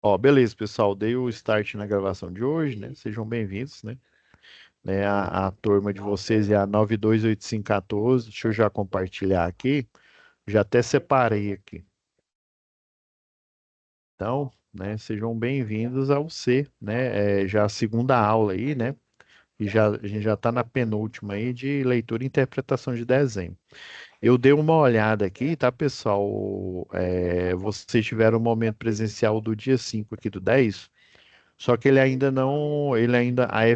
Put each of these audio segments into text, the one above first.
Ó, beleza, pessoal. Dei o start na gravação de hoje, né? Sejam bem-vindos, né? A turma de vocês é a 928514. Deixa eu já compartilhar aqui. Já até separei aqui. Então, né? Sejam bem-vindos ao C, né? Já a segunda aula aí, né? E a gente já está na penúltima aí de leitura e interpretação de desenho. Eu dei uma olhada aqui, tá, pessoal? Vocês tiveram um momento presencial do dia 5 aqui do 10. Só que a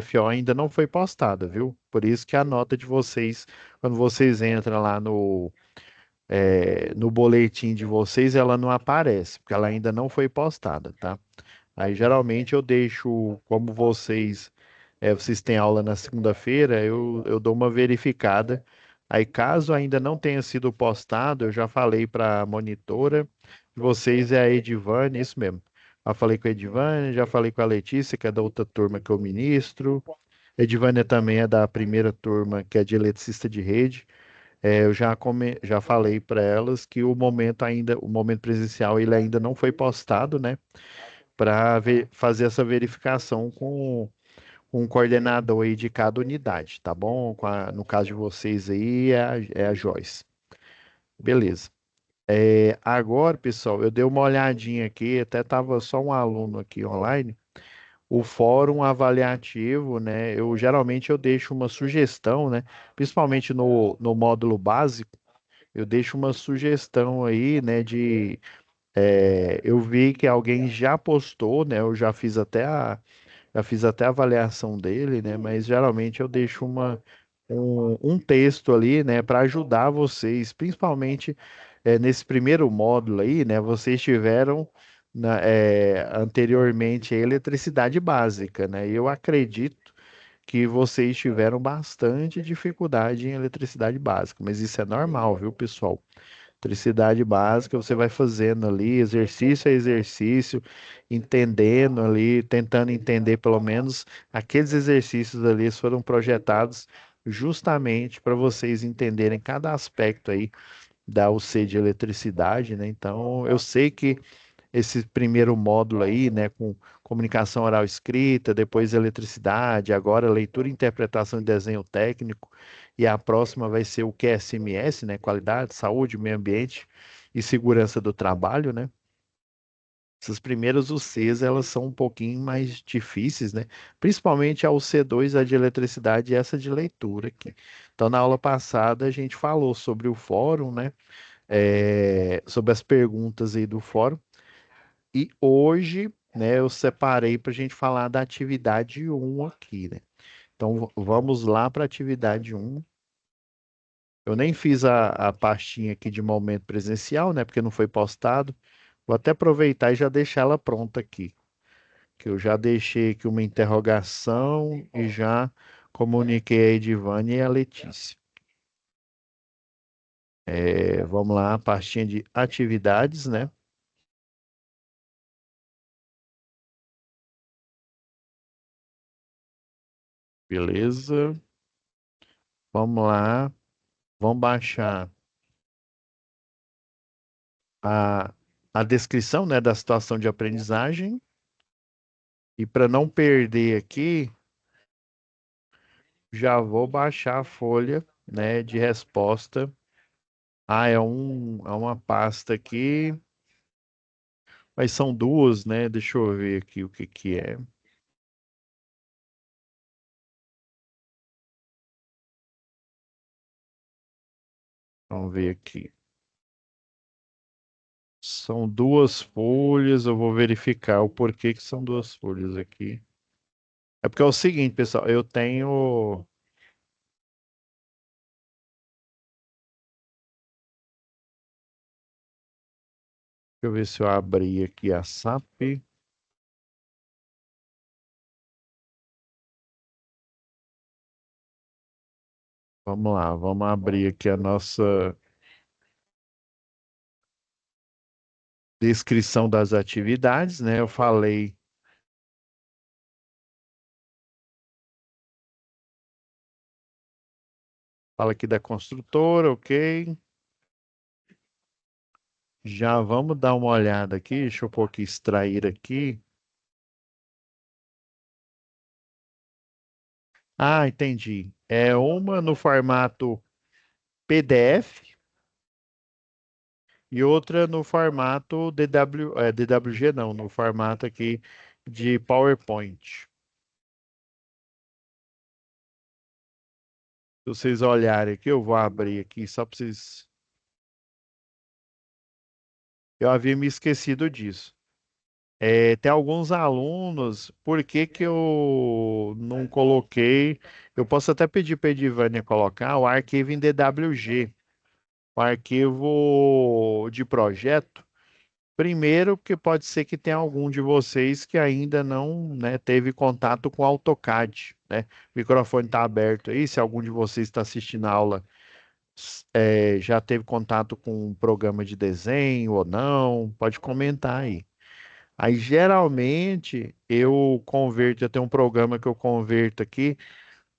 FO ainda não foi postada, viu? Por isso que a nota de vocês, quando vocês entram lá no boletim de vocês, ela não aparece, porque ela ainda não foi postada, tá? Aí geralmente eu deixo, como vocês têm aula na segunda-feira, eu dou uma verificada. Aí caso ainda não tenha sido postado, eu já falei para a monitora, vocês é a Edivane, isso mesmo. Já falei com a Edivane, já falei com a Letícia, que é da outra turma que eu ministro. A Edivânia também é da primeira turma, que é de eletricista de rede. Já falei para elas que o momento presencial, ele ainda não foi postado, né? Para fazer essa verificação com um coordenador aí de cada unidade, tá bom? No caso de vocês aí, é a Joyce. Beleza. Agora, pessoal, eu dei uma olhadinha aqui, até estava só um aluno aqui online. O fórum avaliativo, né? Eu geralmente deixo uma sugestão, né? Principalmente no módulo básico, eu deixo uma sugestão aí, né? Eu vi que alguém já postou, né? Já fiz até a avaliação dele, né? Mas geralmente eu deixo um texto ali, né? Para ajudar vocês, principalmente nesse primeiro módulo aí, né? Vocês tiveram anteriormente a eletricidade básica, né? E eu acredito que vocês tiveram bastante dificuldade em eletricidade básica, mas isso é normal, viu, pessoal? Eletricidade básica, você vai fazendo ali, exercício a exercício, entendendo ali, tentando entender pelo menos aqueles exercícios ali foram projetados justamente para vocês entenderem cada aspecto aí da UC de eletricidade, né? Então, eu sei que esse primeiro módulo aí, né, com comunicação oral escrita, depois eletricidade, agora leitura e interpretação de desenho técnico, e a próxima vai ser o QSMS, né, qualidade, saúde, meio ambiente e segurança do trabalho, né? Essas primeiras UCs, elas são um pouquinho mais difíceis, né? Principalmente a UC2, a de eletricidade e essa de leitura aqui. Então, na aula passada, a gente falou sobre o fórum, né? Sobre as perguntas aí do fórum. E hoje, né, eu separei para a gente falar da atividade um aqui, né? Então, vamos lá para a atividade um. Eu nem fiz a pastinha aqui de momento presencial, né? Porque não foi postado. Vou até aproveitar e já deixar ela pronta aqui. Que eu já deixei aqui uma interrogação e já comuniquei a Edivane e a Letícia. Vamos lá, pastinha de atividades, né? Beleza. Vamos lá. Vamos baixar a, a descrição, né, da situação de aprendizagem. E para não perder aqui, já vou baixar a folha, né, de resposta. É uma pasta aqui, mas são duas, né? Deixa eu ver aqui o que que é. Vamos ver aqui. São duas folhas, eu vou verificar o porquê que são duas folhas aqui. É porque é o seguinte, pessoal, eu tenho. Deixa eu ver se eu abri aqui a SAP. Vamos lá, vamos abrir aqui a nossa descrição das atividades, né? Eu falei, fala aqui da construtora, ok? Já vamos dar uma olhada aqui. Deixa eu pôr aqui, extrair aqui. Ah, entendi. É uma no formato PDF e outra no formato DWG não, no formato aqui de PowerPoint. Se vocês olharem aqui, eu vou abrir aqui só para vocês. Eu havia me esquecido disso. Tem alguns alunos, por que que eu não coloquei? Eu posso até pedir para a Edivânia colocar o arquivo em DWG, o arquivo de projeto. Primeiro, porque pode ser que tenha algum de vocês que ainda não, né, teve contato com AutoCAD, né? O microfone está aberto aí, se algum de vocês está assistindo a aula, já teve contato com um programa de desenho ou não, pode comentar aí. Aí, geralmente, eu tenho um programa que eu converto aqui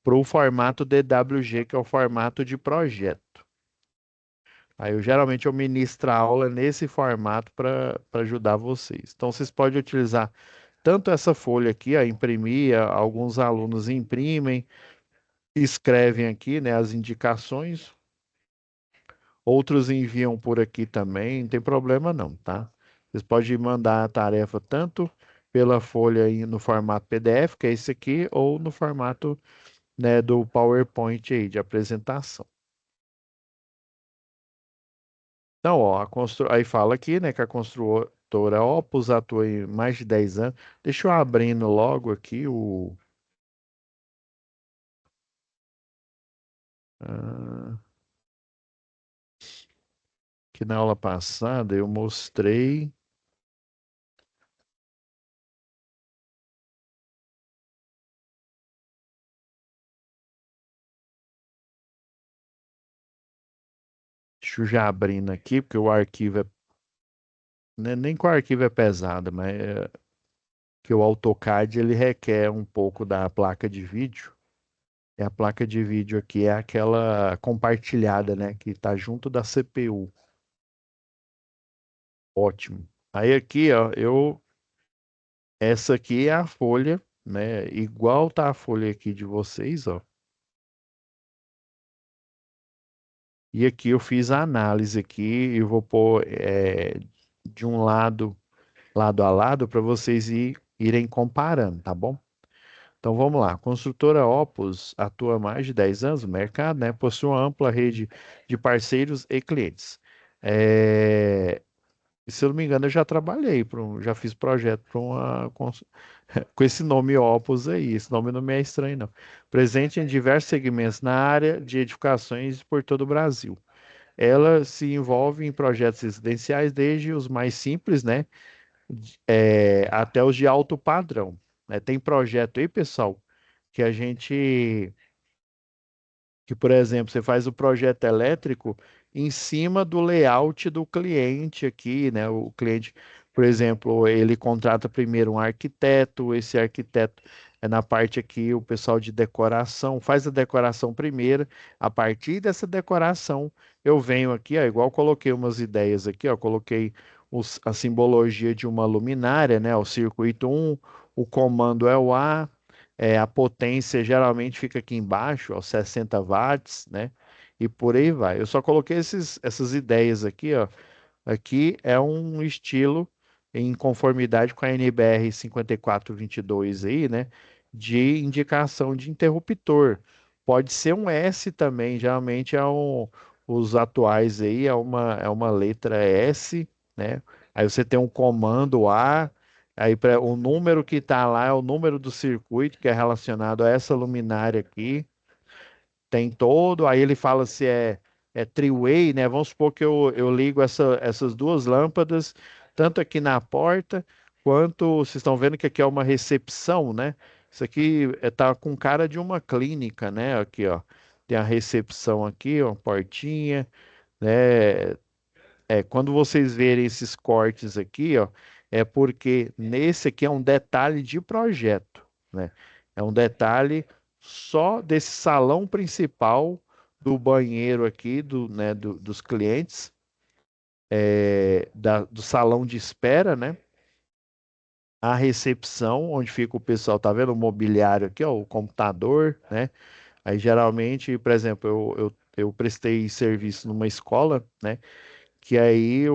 para o formato DWG, que é o formato de projeto. Aí, geralmente, eu ministro a aula nesse formato para ajudar vocês. Então, vocês podem utilizar tanto essa folha aqui, ó, imprimir, alguns alunos imprimem, escrevem aqui, né, as indicações, outros enviam por aqui também, não tem problema não, tá? Vocês podem mandar a tarefa tanto pela folha no formato PDF, que é esse aqui, ou no formato, né, do PowerPoint aí, de apresentação. Então, ó, aí fala aqui, né, que a construtora Opus atua em mais de 10 anos. Deixa eu abrindo logo aqui ah, que na aula passada eu mostrei. Deixa eu já abrindo aqui, porque o arquivo é. Nem que o arquivo é pesado, mas que o AutoCAD ele requer um pouco da placa de vídeo. E a placa de vídeo aqui é aquela compartilhada, né? Que está junto da CPU. Ótimo. Aí aqui, ó, essa aqui é a folha, né? Igual tá a folha aqui de vocês, ó. E aqui eu fiz a análise aqui e vou pôr de um lado a lado, para vocês irem comparando, tá bom? Então vamos lá. A construtora Opus atua há mais de 10 anos no mercado, né? Possui uma ampla rede de parceiros e clientes. Se eu não me engano, eu já trabalhei já fiz projeto para com esse nome Opus aí. Esse nome não me é estranho, não. Presente em diversos segmentos na área de edificações por todo o Brasil. Ela se envolve em projetos residenciais, desde os mais simples, né? Até os de alto padrão, né? Tem projeto aí, pessoal, que a gente, que, por exemplo, você faz o projeto elétrico em cima do layout do cliente aqui, né? O cliente, por exemplo, ele contrata primeiro um arquiteto, esse arquiteto é na parte aqui, o pessoal de decoração faz a decoração primeiro, a partir dessa decoração eu venho aqui, ó, igual coloquei umas ideias aqui, ó, coloquei a simbologia de uma luminária, né? O circuito um, o comando é o A, a potência geralmente fica aqui embaixo, ó, 60 watts, né? E por aí vai. Eu só coloquei essas ideias aqui, ó. Aqui é um estilo em conformidade com a NBR 5422 aí, né? De indicação de interruptor. Pode ser um S também, geralmente os atuais aí é uma letra S, né? Aí você tem um comando A, aí o número que está lá é o número do circuito que é relacionado a essa luminária aqui. Tem todo, aí ele fala se é three-way, né? Vamos supor que eu ligo essas duas lâmpadas, tanto aqui na porta, quanto vocês estão vendo que aqui é uma recepção, né? Isso aqui tá com cara de uma clínica, né? Aqui, ó. Tem a recepção aqui, ó, portinha, né? Quando vocês verem esses cortes aqui, ó, é porque nesse aqui é um detalhe de projeto, né? É um detalhe só desse salão principal do banheiro aqui, né, dos clientes. do salão de espera, né? A recepção, onde fica o pessoal, tá vendo o mobiliário aqui, ó, o computador, né? Aí geralmente, por exemplo, eu prestei serviço numa escola, né? Que aí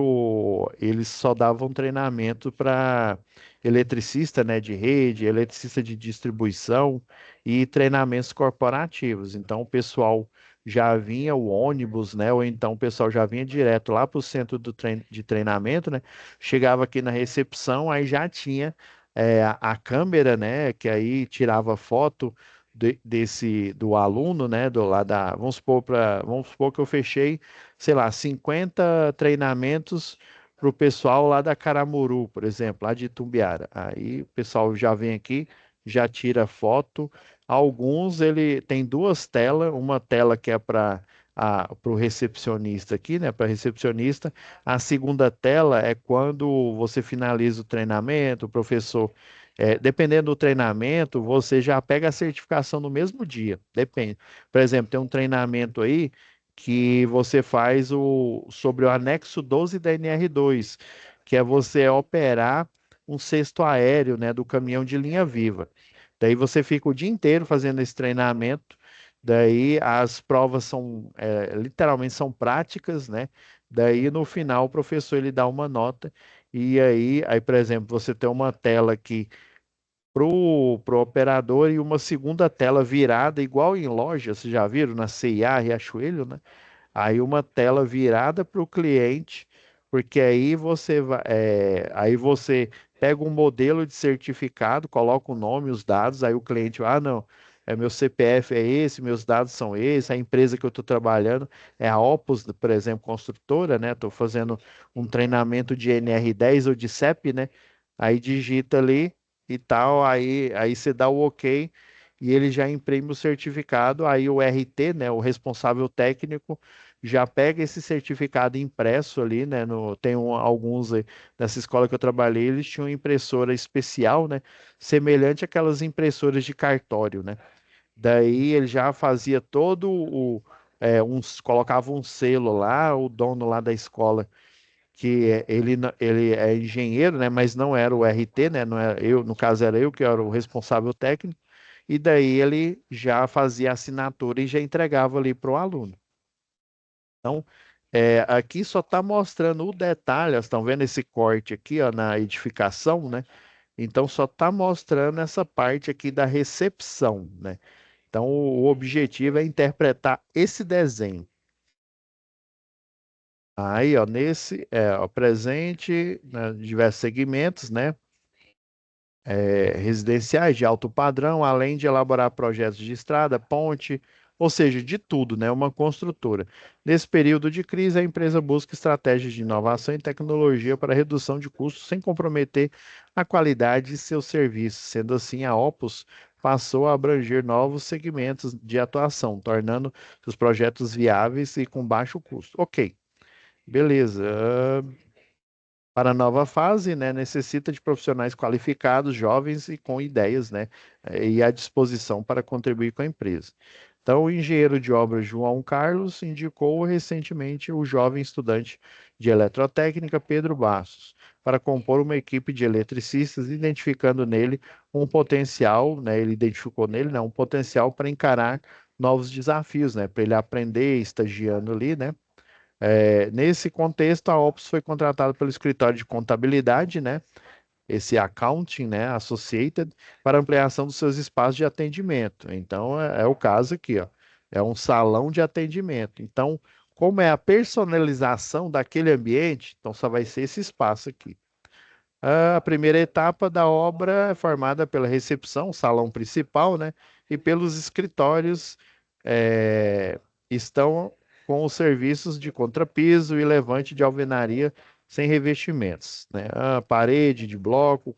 eles só davam treinamento para eletricista, né, de rede, eletricista de distribuição e treinamentos corporativos. Então, o pessoal já vinha o ônibus, né, ou então o pessoal já vinha direto lá para o centro de treinamento, né, chegava aqui na recepção, aí já tinha a câmera, né, que aí tirava foto do aluno, né, vamos supor que eu fechei sei lá, 50 treinamentos para o pessoal lá da Caramuru, por exemplo, lá de Itumbiara. Aí o pessoal já vem aqui, já tira foto. Alguns ele tem duas telas, uma tela que é para o recepcionista aqui, né? Para recepcionista. A segunda tela é quando você finaliza o treinamento, o professor. Dependendo do treinamento, você já pega a certificação no mesmo dia. Depende. Por exemplo, tem um treinamento aí que você faz sobre o anexo 12 da NR2, que é você operar um cesto aéreo, né, do caminhão de linha viva. Daí você fica o dia inteiro fazendo esse treinamento. Daí as provas são, literalmente são práticas, né? Daí no final o professor ele dá uma nota e aí, por exemplo, você tem uma tela aqui pro operador e uma segunda tela virada, igual em loja, vocês já viram na C&A, Riachuelo, né? Aí uma tela virada para o cliente, porque aí você pega um modelo de certificado, coloca o nome, os dados, aí o cliente, não, meu CPF é esse, meus dados são esses, a empresa que eu estou trabalhando é a Opus, por exemplo, construtora, né? Estou fazendo um treinamento de NR10 ou de CEP, né? Aí digita ali e tal, aí você dá o OK e ele já imprime o certificado, aí o RT, né, o responsável técnico, já pega esse certificado impresso ali, né? Alguns nessa escola que eu trabalhei, eles tinham impressora especial, né? Semelhante àquelas impressoras de cartório, né? Daí ele já fazia todo colocava um selo lá, o dono lá da escola, ele é engenheiro, né? Mas não era o RT, né? Não era eu, no caso era eu que era o responsável técnico. E daí ele já fazia a assinatura e já entregava ali para o aluno. Então, aqui só está mostrando o detalhe, vocês estão vendo esse corte aqui, ó, na edificação, né? Então, só está mostrando essa parte aqui da recepção, né? Então, o objetivo é interpretar esse desenho. Aí, ó, ó, presente, né, diversos segmentos, né? Residenciais de alto padrão, além de elaborar projetos de estrada, ponte, ou seja, de tudo, né? Uma construtora. Nesse período de crise, a empresa busca estratégias de inovação e tecnologia para redução de custos sem comprometer a qualidade de seus serviços. Sendo assim, a Opus passou a abranger novos segmentos de atuação, tornando os projetos viáveis e com baixo custo. Ok, beleza. Para a nova fase, né, necessita de profissionais qualificados, jovens e com ideias, né, e à disposição para contribuir com a empresa. Então, o engenheiro de obras João Carlos indicou recentemente o jovem estudante de eletrotécnica Pedro Bastos para compor uma equipe de eletricistas, identificando nele um potencial, né, ele identificou nele, né, um potencial para encarar novos desafios, né, para ele aprender estagiando ali, né, nesse contexto, a Opus foi contratada pelo escritório de contabilidade, né? Esse accounting, né? Associated, para ampliação dos seus espaços de atendimento. Então, é o caso aqui, ó. É um salão de atendimento. Então, como é a personalização daquele ambiente, então só vai ser esse espaço aqui. A primeira etapa da obra é formada pela recepção, o salão principal, né? E pelos escritórios eh, estão com os serviços de contrapiso e levante de alvenaria sem revestimentos, né? A parede de bloco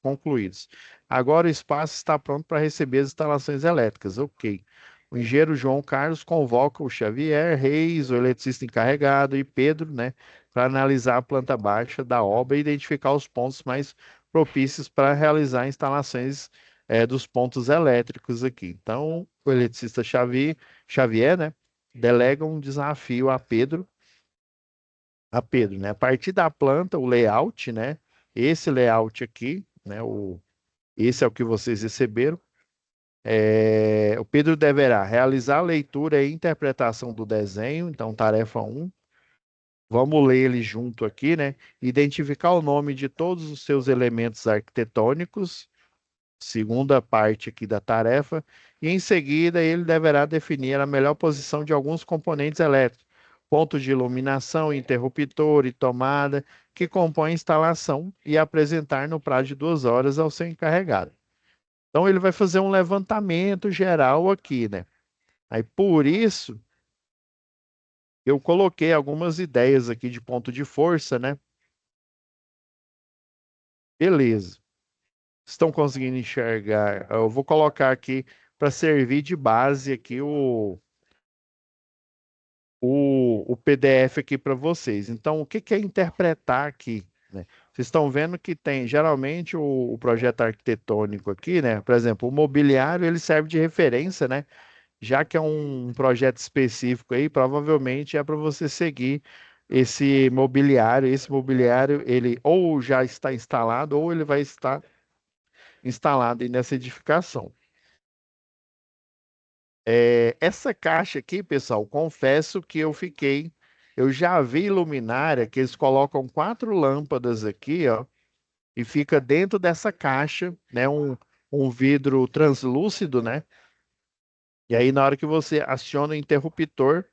concluídos. Agora o espaço está pronto para receber as instalações elétricas. Ok. O engenheiro João Carlos convoca o Xavier Reis, o eletricista encarregado, e Pedro, né? Para analisar a planta baixa da obra e identificar os pontos mais propícios para realizar instalações dos pontos elétricos aqui. Então, o eletricista Xavier, né, delega um desafio a Pedro a Pedro, né? A partir da planta, o layout, né? Esse layout aqui, né? Esse é o que vocês receberam. O Pedro deverá realizar a leitura e interpretação do desenho, então tarefa um. Vamos ler ele junto aqui, né? Identificar o nome de todos os seus elementos arquitetônicos, segunda parte aqui da tarefa, e em seguida ele deverá definir a melhor posição de alguns componentes elétricos, pontos de iluminação, interruptor e tomada, que compõem a instalação e apresentar no prazo de 2 horas ao seu encarregado. Então ele vai fazer um levantamento geral aqui, né? Aí por isso eu coloquei algumas ideias aqui de ponto de força, né? Beleza. Estão conseguindo enxergar? Eu vou colocar aqui para servir de base aqui o PDF aqui para vocês. Então, o que que é interpretar aqui, né? Vocês estão vendo que tem, geralmente, o projeto arquitetônico aqui, né? Por exemplo, o mobiliário, ele serve de referência, né? Já que é um projeto específico aí, provavelmente é para você seguir esse mobiliário. Esse mobiliário, ele ou já está instalado, ou ele vai estar instalado aí nessa edificação. Essa caixa aqui, pessoal, confesso que eu já vi luminária que eles colocam 4 lâmpadas aqui, ó, e fica dentro dessa caixa, né, um vidro translúcido, né? E aí na hora que você aciona o interruptor,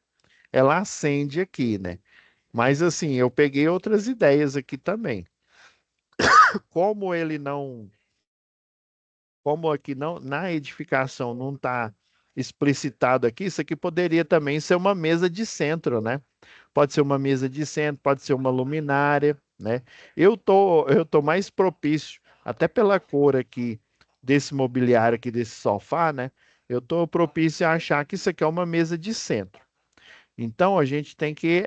ela acende aqui, né? Mas assim, eu peguei outras ideias aqui também. Como ele não, como aqui não, na edificação não está explicitado aqui, isso aqui poderia também ser uma mesa de centro, né? Pode ser uma mesa de centro, pode ser uma luminária, né? Eu tô mais propício, até pela cor aqui desse mobiliário aqui desse sofá, né? Eu tô propício a achar que isso aqui é uma mesa de centro. Então a gente tem que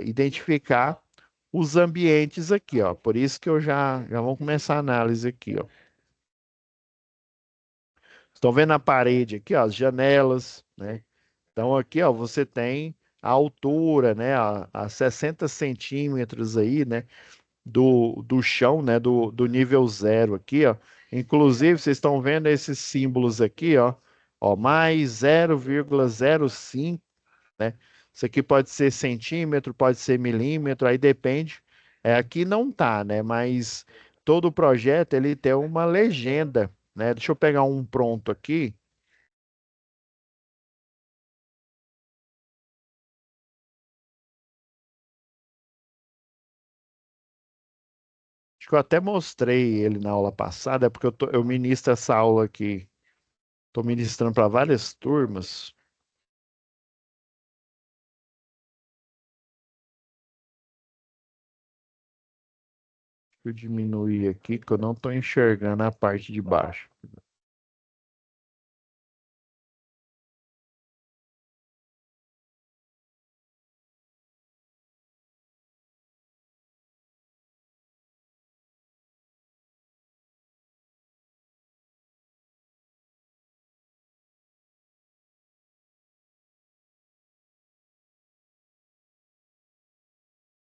identificar os ambientes aqui, ó. Por isso que eu já vou começar a análise aqui, ó. Estão vendo a parede aqui, ó, as janelas, né? Então aqui, ó, você tem a altura, né, a 60 centímetros aí, né, do chão, né, do nível zero aqui, ó. Inclusive, vocês estão vendo esses símbolos aqui, ó, mais 0,05, né? Isso aqui pode ser centímetro, pode ser milímetro, aí depende. Aqui não tá, né? Mas todo o projeto ele tem uma legenda, né? Deixa eu pegar um pronto aqui. Acho que eu até mostrei ele na aula passada, é porque eu ministro essa aula aqui. Estou ministrando para várias turmas. Deixa eu diminuir aqui, que eu não estou enxergando a parte de baixo.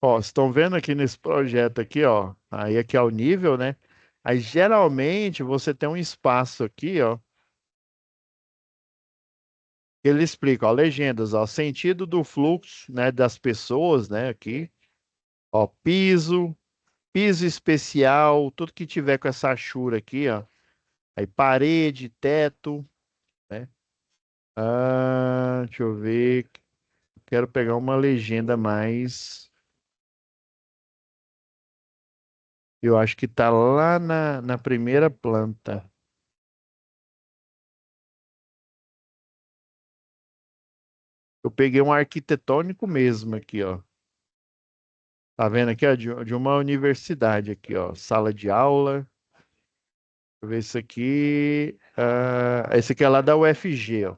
Ó, estão vendo aqui nesse projeto aqui, ó. Aí aqui é o nível, né? Aí geralmente você tem um espaço aqui, ó. Ele explica, ó, legendas, ó, sentido do fluxo, né, das pessoas, né, aqui, ó, piso especial, tudo que tiver com essa achura aqui, ó, aí parede, teto, né, deixa eu ver, quero pegar uma legenda mais, eu acho que tá lá na primeira planta, eu peguei um arquitetônico mesmo aqui, ó, tá vendo aqui, ó, de uma universidade aqui, ó, sala de aula. Deixa eu ver isso aqui. Esse aqui é lá da UFG, ó.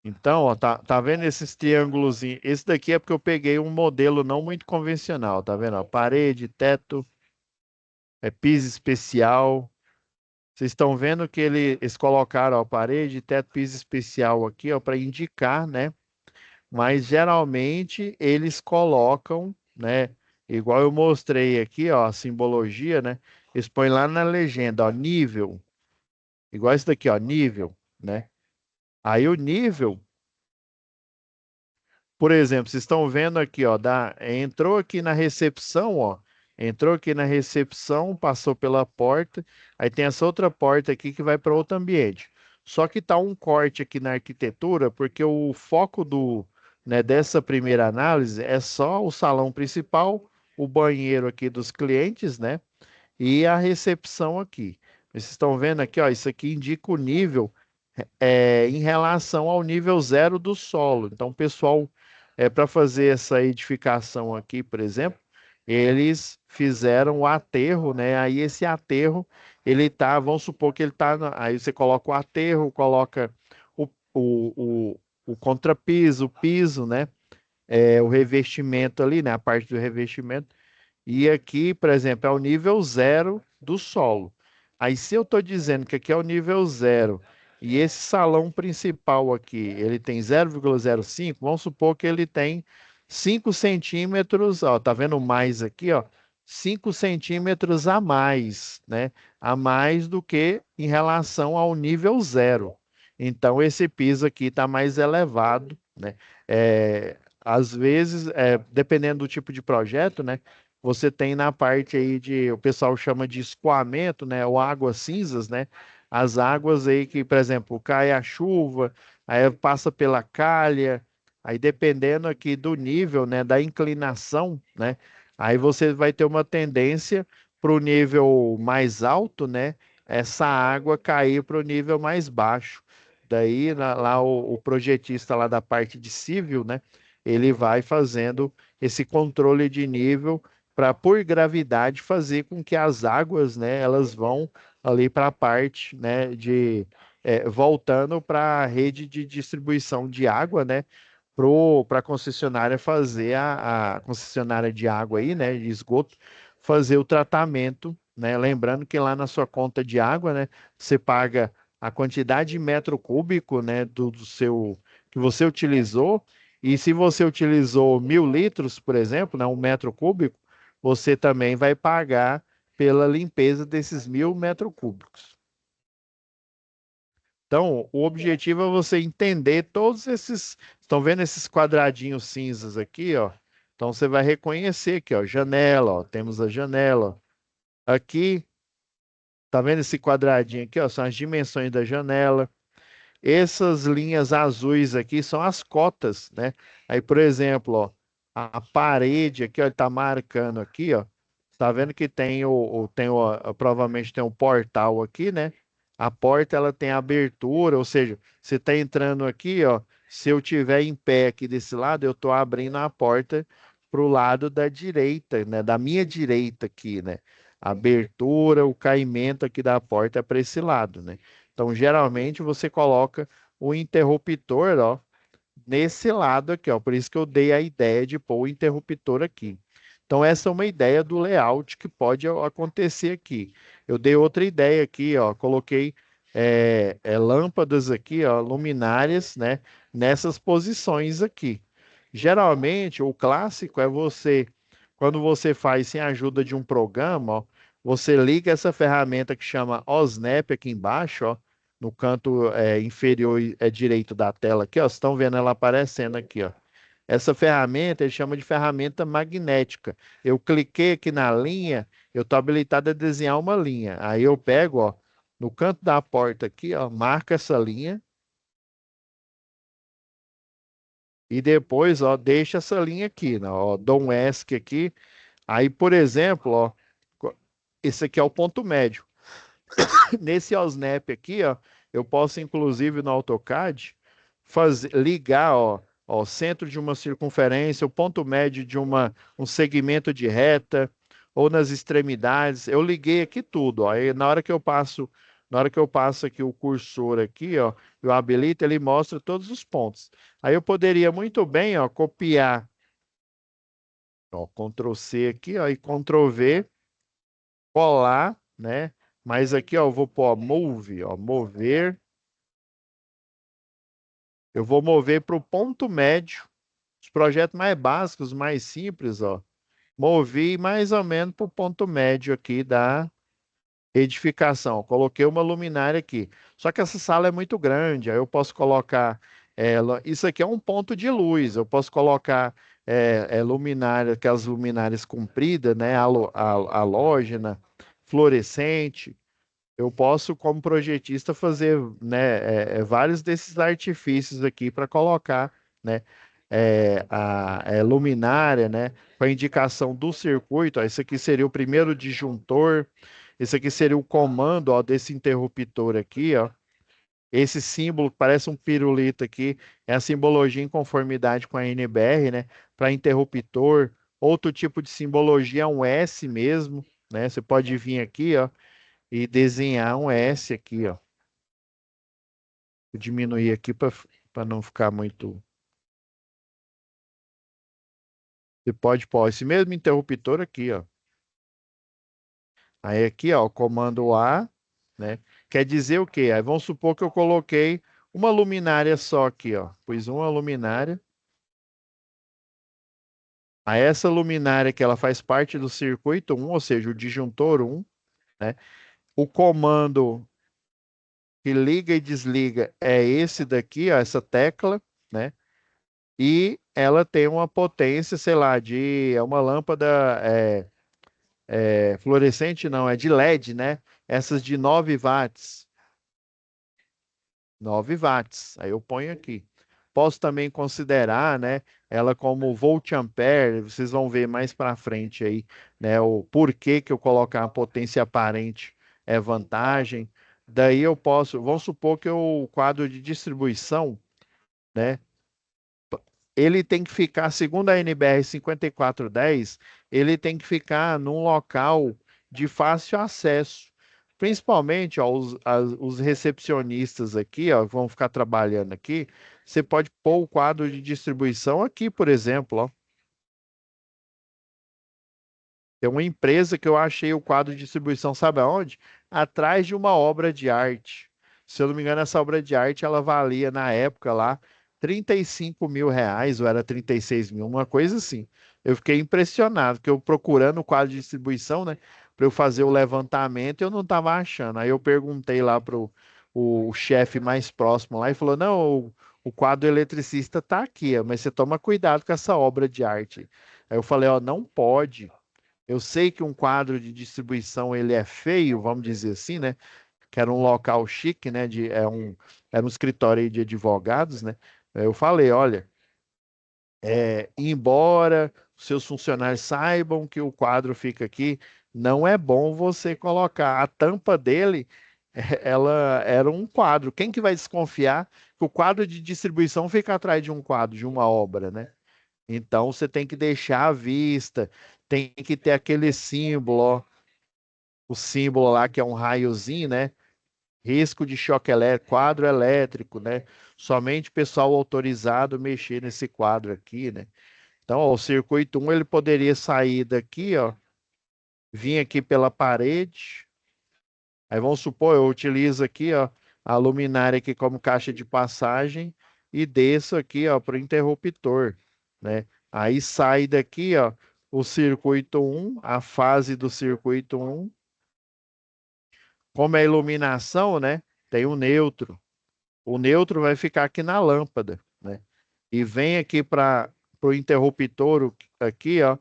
Então, ó, tá vendo esses triângulos? Esse daqui é porque eu peguei um modelo não muito convencional, tá vendo? Ó? Parede, teto, piso especial. Vocês estão vendo que eles colocaram a parede, teto, piso especial aqui, ó, para indicar, né? Mas geralmente eles colocam, né? Igual eu mostrei aqui, ó, a simbologia, né? Eles põem lá na legenda, ó, nível, igual isso daqui, ó, nível, né? Aí o nível, por exemplo, vocês estão vendo aqui, ó, entrou aqui na recepção, ó, entrou aqui na recepção, passou pela porta, aí tem essa outra porta aqui que vai para outro ambiente. Só que tá um corte aqui na arquitetura, porque o foco né, dessa primeira análise é só o salão principal, o banheiro aqui dos clientes, né? E a recepção aqui. Vocês estão vendo aqui, ó, isso aqui indica o nível em relação ao nível zero do solo. Então, o pessoal, para fazer essa edificação aqui, por exemplo, eles fizeram o aterro, né? Aí esse aterro, ele tá, vamos supor que ele tá, aí você coloca o aterro, coloca o, o, o contrapiso, o piso, né? O revestimento ali, né? A parte do revestimento. E aqui, por exemplo, é o nível zero do solo. Aí, se eu estou dizendo que aqui é o nível zero e esse salão principal aqui, ele tem 0,05, vamos supor que ele tem 5 centímetros, ó, tá vendo mais aqui, ó, 5 centímetros a mais, né? A mais do que em relação ao nível zero. Então, esse piso aqui está mais elevado, né? Às vezes, dependendo do tipo de projeto, né? Você tem na parte aí o pessoal chama de escoamento, né, ou águas cinzas, né? As águas aí que, por exemplo, cai a chuva, aí passa pela calha, aí dependendo aqui do nível, né, da inclinação, né? Aí você vai ter uma tendência para o nível mais alto, né? Essa água cair para o nível mais baixo. Daí lá o projetista lá da parte de civil, né? Ele vai fazendo esse controle de nível para, por gravidade, fazer com que as águas, né, elas vão ali para a parte, né, voltando para a rede de distribuição de água, né, para a concessionária fazer a concessionária de água aí, né, de esgoto, fazer o tratamento, né, lembrando que lá na sua conta de água, né, você paga a quantidade de metro cúbico, né, do seu que você utilizou, e se você utilizou 1.000 litros, por exemplo, né, 1 metro cúbico, você também vai pagar pela limpeza desses 1.000 metros cúbicos. Então, o objetivo é você entender todos esses. Estão vendo esses quadradinhos cinzas aqui, ó? Então, você vai reconhecer aqui, ó, janela, ó, temos a janela. Aqui, tá vendo esse quadradinho aqui, ó? São as dimensões da janela. Essas linhas azuis aqui são as cotas, né? Aí, por exemplo, ó, a parede aqui, ó, ele tá marcando aqui, ó. Tá vendo que tem provavelmente tem um portal aqui, né? A porta ela tem abertura, ou seja, você tá entrando aqui, ó. Se eu tiver em pé aqui desse lado, eu tô abrindo a porta pro lado da direita, né? Da minha direita aqui, né? A abertura, o caimento aqui da porta é para esse lado, né? Então, geralmente você coloca o interruptor, ó, nesse lado aqui, ó. Por isso que eu dei a ideia de pôr o interruptor aqui. Então, essa é uma ideia do layout que pode acontecer aqui. Eu dei outra ideia aqui, ó. Coloquei lâmpadas aqui, ó, luminárias, né, nessas posições aqui. Geralmente, o clássico é quando você faz sem a ajuda de um programa, ó, você liga essa ferramenta que chama OSNAP aqui embaixo, ó, no canto inferior direito da tela aqui, ó. Vocês estão vendo ela aparecendo aqui, ó. Essa ferramenta ele chama de ferramenta magnética. Eu cliquei aqui na linha, eu estou habilitado a desenhar uma linha. Aí eu pego, ó, no canto da porta aqui, ó, marco essa linha e depois, ó, deixo essa linha aqui, né, ó, dou um ESC aqui. Aí, por exemplo, ó, esse aqui é o ponto médio. Nesse OSNAP aqui, ó, eu posso inclusive no AutoCAD ligar, ó, o centro de uma circunferência, o ponto médio de um segmento de reta ou nas extremidades. Eu liguei aqui tudo, ó. Aí, na hora que eu passo aqui o cursor aqui, ó, eu habilito, ele mostra todos os pontos. Aí eu poderia muito bem, ó, copiar, ó, Ctrl C aqui, ó, e Ctrl V, colar, né? Mas aqui, ó, eu vou pôr ó, move, ó, mover. Eu vou mover para o ponto médio. Os projetos mais básicos, mais simples, ó. Movi mais ou menos para o ponto médio aqui da edificação. Coloquei uma luminária aqui. Só que essa sala é muito grande, aí eu posso colocar ela. Isso aqui é um ponto de luz. Eu posso colocar luminária, aquelas luminárias compridas, né? Halógena, fluorescente. Eu posso, como projetista, fazer, né, vários desses artifícios aqui para colocar, né, luminária, né, com a indicação do circuito. Ó, esse aqui seria o primeiro disjuntor. Esse aqui seria o comando, ó, desse interruptor aqui, ó. Esse símbolo que parece um pirulito aqui é a simbologia em conformidade com a NBR, né, para interruptor. Outro tipo de simbologia é um S mesmo, né? Você pode vir aqui, ó e desenhar um S aqui, ó. Vou diminuir aqui para não ficar muito. Você pode pôr esse mesmo interruptor aqui, ó. Aí aqui, ó, o comando A, né? Quer dizer o quê? Aí vamos supor que eu coloquei uma luminária só aqui, ó. Pus uma luminária. Aí essa luminária que ela faz parte do circuito um, ou seja, o disjuntor um, né? O comando que liga e desliga é esse daqui, ó, essa tecla, né? E ela tem uma potência, sei lá, é uma lâmpada fluorescente, não, é de LED, né? Essas de 9 watts. 9 watts. Aí eu ponho aqui. Posso também considerar, né, ela como volt-ampere, vocês vão ver mais para frente aí, né, o porquê que eu colocar a potência aparente é vantagem. Daí eu posso, vamos supor que o quadro de distribuição, né, ele tem que ficar, segundo a NBR 5410, ele tem que ficar num local de fácil acesso. Principalmente, ó, os recepcionistas aqui, ó, vão ficar trabalhando aqui. Você pode pôr o quadro de distribuição aqui, por exemplo, ó. Tem uma empresa que eu achei o quadro de distribuição, sabe aonde? Atrás de uma obra de arte. Se eu não me engano, essa obra de arte ela valia na época lá R$ 35.000, ou era 36 mil, uma coisa assim. Eu fiquei impressionado, porque eu procurando o quadro de distribuição, né, para eu fazer o levantamento, eu não estava achando. Aí eu perguntei lá para o chefe mais próximo lá e falou: Não, o quadro eletricista está aqui, ó, mas você toma cuidado com essa obra de arte. Aí eu falei: Ó, não pode. Eu sei que um quadro de distribuição ele é feio, vamos dizer assim, né? Que era um local chique, né? Era um escritório aí de advogados, né? Eu falei, olha, embora os seus funcionários saibam que o quadro fica aqui, não é bom você colocar a tampa dele, ela era um quadro. Quem que vai desconfiar que o quadro de distribuição fica atrás de um quadro, de uma obra, né? Então você tem que deixar à vista, tem que ter aquele símbolo, ó, o símbolo lá que é um raiozinho, né? Risco de choque elétrico, quadro elétrico, né? Somente pessoal autorizado mexer nesse quadro aqui, né? Então, ó, o circuito um ele poderia sair daqui, ó, vir aqui pela parede. Aí vamos supor, eu utilizo aqui, ó, a luminária aqui como caixa de passagem e desço aqui, ó, para o interruptor, né? Aí sai daqui, ó, o circuito um, a fase do circuito um. Como é iluminação, né? Tem o neutro. O neutro vai ficar aqui na lâmpada, né? E vem aqui para o interruptor aqui, ó.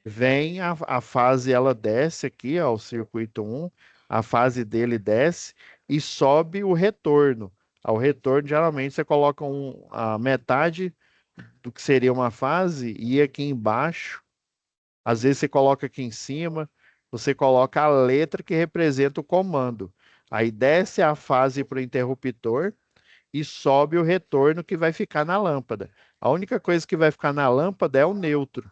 Vem a fase, ela desce aqui, ó, o circuito um, a fase dele desce e sobe o retorno. Ao retorno, geralmente, você coloca a metade do que seria uma fase e aqui embaixo, às vezes você coloca aqui em cima, você coloca a letra que representa o comando. Aí desce a fase para o interruptor e sobe o retorno que vai ficar na lâmpada. A única coisa que vai ficar na lâmpada é o neutro.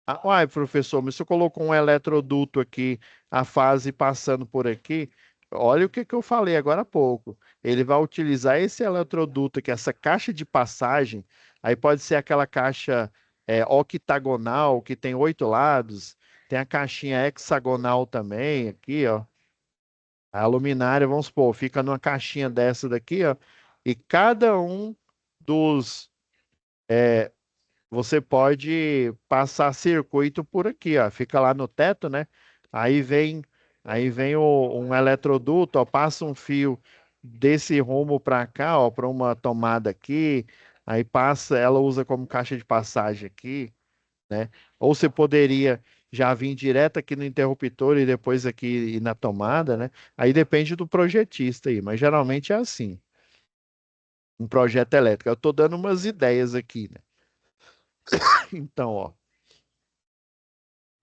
Ah, uai, professor, mas você colocou um eletroduto aqui, a fase passando por aqui. Olha o que que eu falei agora há pouco. Ele vai utilizar esse eletroduto aqui, essa caixa de passagem. Aí pode ser aquela caixa octagonal, que tem 8 lados. Tem a caixinha hexagonal também, aqui, ó. A luminária, vamos supor, fica numa caixinha dessa daqui, ó, e cada um dos você pode passar circuito por aqui, ó. Fica lá no teto, né? Aí vem, um eletroduto, ó, passa um fio desse rumo para cá, ó, para uma tomada aqui. Aí passa, ela usa como caixa de passagem aqui, né? Ou você poderia já vir direto aqui no interruptor e depois aqui ir na tomada, né? Aí depende do projetista aí, mas geralmente é assim, um projeto elétrico. Eu estou dando umas ideias aqui, né? Então, ó.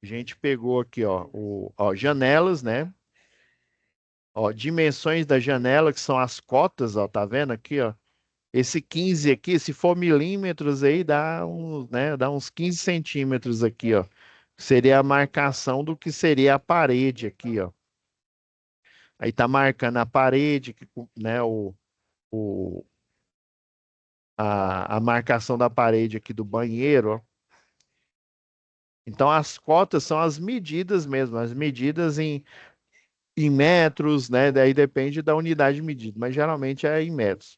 A gente pegou aqui, ó, janelas, né? Ó, dimensões da janela, que são as cotas, ó, tá vendo aqui, ó? Esse 15 aqui, se for milímetros aí, dá uns 15 centímetros aqui, ó. Seria a marcação do que seria a parede aqui, ó. Aí tá marcando a parede, né? O, a marcação da parede aqui do banheiro, ó. Então, as cotas são as medidas mesmo, as medidas em metros, né? Daí depende da unidade de medida, mas geralmente é em metros.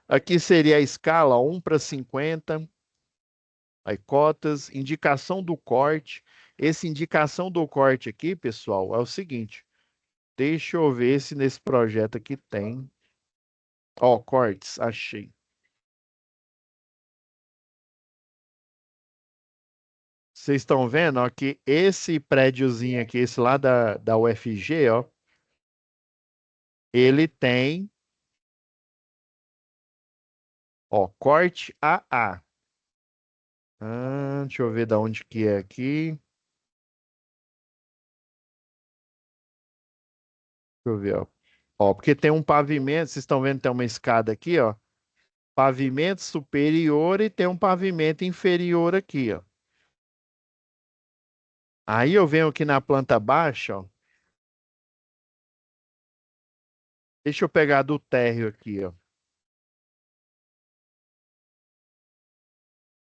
Aqui seria a escala 1:50, aí cotas, indicação do corte. Essa indicação do corte aqui, pessoal, é o seguinte. Deixa eu ver se nesse projeto aqui tem. Ó, cortes, achei. Vocês estão vendo, ó, que esse prédiozinho aqui, esse lá da UFG, ó, ele tem, ó, corte AA. Deixa eu ver da onde que é aqui. Deixa eu ver, ó. Ó, porque tem um pavimento, vocês estão vendo que tem uma escada aqui, ó. Pavimento superior e tem um pavimento inferior aqui, ó. Aí eu venho aqui na planta baixa, ó. Deixa eu pegar do térreo aqui, ó. Deixa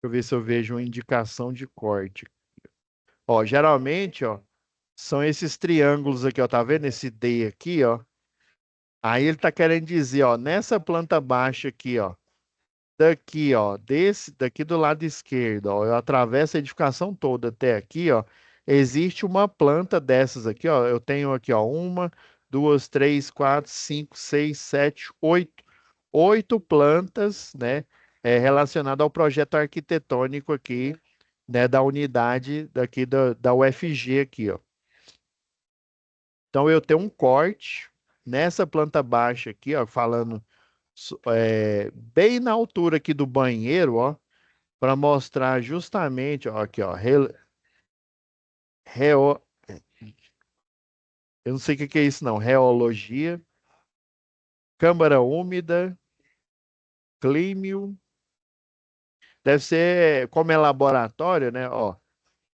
eu ver se eu vejo uma indicação de corte. Ó, geralmente, ó, são esses triângulos aqui, ó. Tá vendo esse D aqui, ó? Aí ele tá querendo dizer, ó, nessa planta baixa aqui, ó. Daqui, ó, daqui do lado esquerdo, ó, eu atravesso a edificação toda até aqui, ó, existe uma planta dessas aqui, ó, eu tenho aqui, ó, uma, duas, três, quatro, cinco, seis, sete, oito plantas, né, relacionadas ao projeto arquitetônico aqui, né, da unidade daqui da UFG aqui, ó. Então eu tenho um corte nessa planta baixa aqui, ó, falando bem na altura aqui do banheiro, ó, para mostrar justamente, ó, aqui, ó, reo, eu não sei o que que é isso não, reologia, câmara úmida, clímio, deve ser, como é laboratório, né, ó,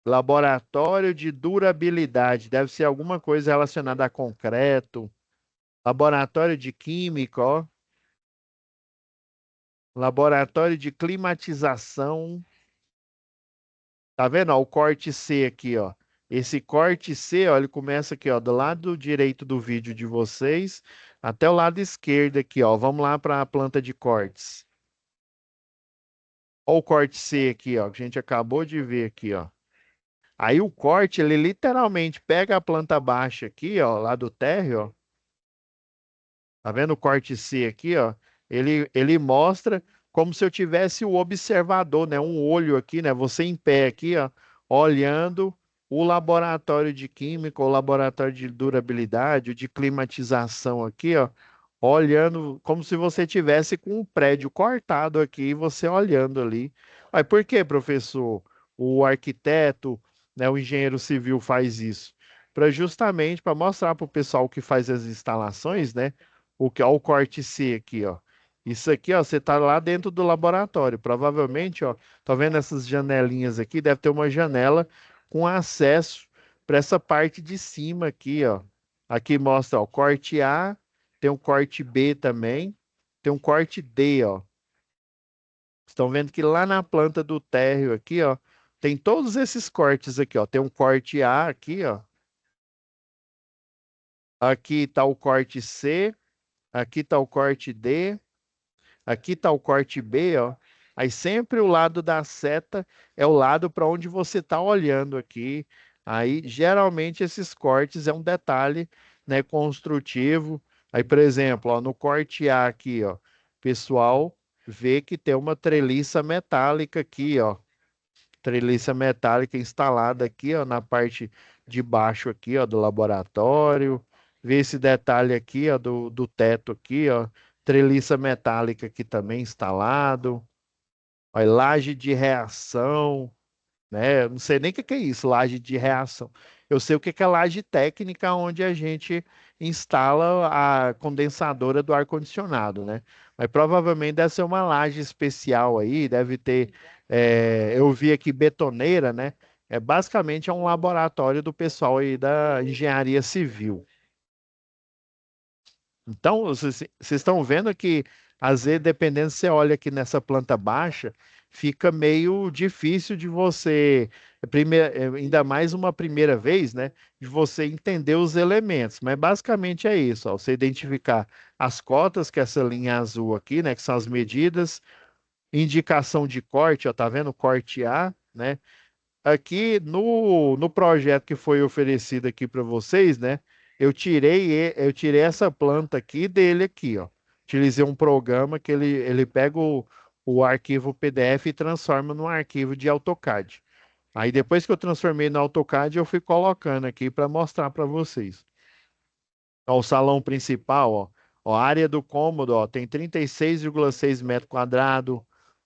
laboratório de durabilidade, deve ser alguma coisa relacionada a concreto, laboratório de química, ó, laboratório de climatização. Tá vendo, ó, o corte C aqui, ó. Esse corte C, ó, ele começa aqui, ó, do lado direito do vídeo de vocês até o lado esquerdo aqui, ó. Vamos lá para a planta de cortes. Ó o corte C aqui, ó, que a gente acabou de ver aqui, ó. Aí o corte, ele literalmente pega a planta baixa aqui, ó, lá do térreo, ó. Tá vendo o corte C aqui, ó? Ele mostra como se eu tivesse o observador, né? Um olho aqui, né? Você em pé aqui, ó, olhando o laboratório de química, o laboratório de durabilidade, o de climatização aqui, ó, olhando como se você tivesse com um prédio cortado aqui e você olhando ali. Mas por que, professor? O arquiteto, né, o engenheiro civil faz isso? Para justamente para mostrar para o pessoal que faz as instalações, né? O que, ó, o corte C aqui, ó. Isso aqui, ó, você tá lá dentro do laboratório. Provavelmente, ó, tá vendo essas janelinhas aqui? Deve ter uma janela com acesso para essa parte de cima aqui, ó. Aqui mostra, ó, corte A, tem um corte B também, tem um corte D, ó. Estão vendo que lá na planta do térreo aqui, ó, tem todos esses cortes aqui, ó. Tem um corte A aqui, ó. Aqui está o corte C, aqui está o corte D, aqui está o corte B, ó. Aí sempre o lado da seta é o lado para onde você está olhando aqui. Aí geralmente esses cortes é um detalhe, né, construtivo. Aí, por exemplo, ó, no corte A aqui, ó, pessoal vê que tem uma treliça metálica aqui, ó. Treliça metálica instalada aqui, ó, na parte de baixo aqui, ó, do laboratório. Vê esse detalhe aqui, ó, do teto aqui, ó. Treliça metálica aqui também instalado. Olha, laje de reação, né? Eu não sei nem o que que é isso, laje de reação. Eu sei o que que é laje técnica, onde a gente instala a condensadora do ar-condicionado, né? Mas provavelmente deve ser uma laje especial aí, deve ter. Eu vi aqui betoneira, né? Basicamente é um laboratório do pessoal aí da engenharia civil. Então, vocês estão vendo que, às vezes, dependendo se você olha aqui nessa planta baixa, fica meio difícil de você, ainda mais uma primeira vez, né? De você entender os elementos. Mas basicamente é isso, ó, você identificar as cotas, que é essa linha azul aqui, né? Que são as medidas, indicação de corte, ó, tá vendo? Corte A, né? Aqui no projeto que foi oferecido aqui para vocês, né? Eu tirei essa planta aqui dele aqui, ó. Utilizei um programa que ele pega o arquivo PDF e transforma num arquivo de AutoCAD. Aí depois que eu transformei no AutoCAD, eu fui colocando aqui para mostrar para vocês. Ó, o salão principal, ó. Ó, a área do cômodo, ó, tem 36,6 metros quadrados.